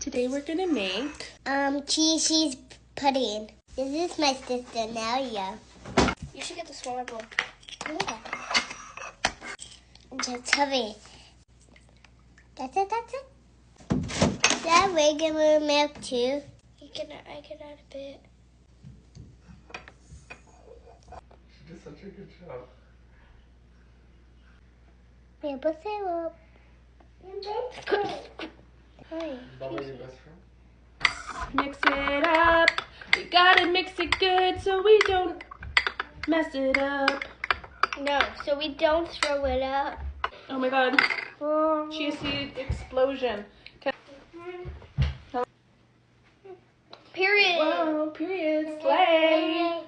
Today we're gonna make cheese pudding. This is my sister, Nalia. You should get the smaller bowl. Yeah. Just hurry. That's it. Is that regular milk too? I can add a bit. She did such a good job. Maple syrup. Hi. Baba, your best friend? mix it up. We gotta mix it good so we don't mess it up. No, so we don't throw it out. Oh my god. Chia seed explosion. Period. Whoa, period. Slay.